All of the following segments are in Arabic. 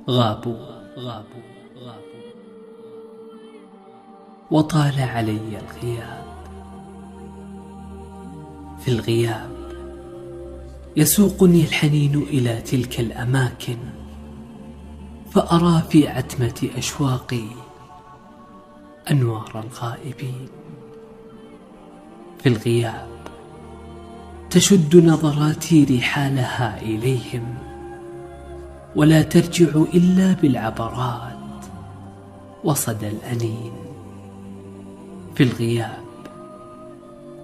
غابوا وطال علي الغياب. في الغياب يسوقني الحنين إلى تلك الأماكن، فأرى في عتمة أشواقي أنوار الغائبين. في الغياب تشد نظراتي رحالها إليهم، ولا ترجع إلا بالعبرات وصدى الأنين. في الغياب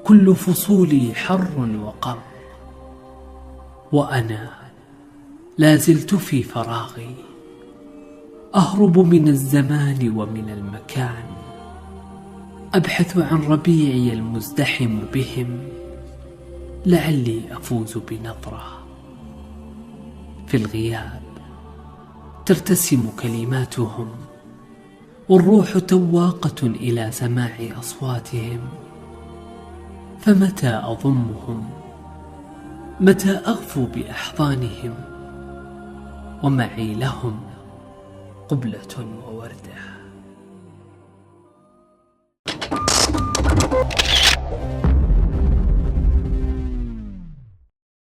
كل فصولي حر وقر، وأنا لا زلت في فراغي أهرب من الزمان ومن المكان، أبحث عن ربيعي المزدحم بهم لعلي أفوز بنظرة. في الغياب ترتسم كلماتهم، والروح تواقة إلى سماع أصواتهم، فمتى أضمهم، متى أغفو بأحضانهم، ومعي لهم قبلة ووردة.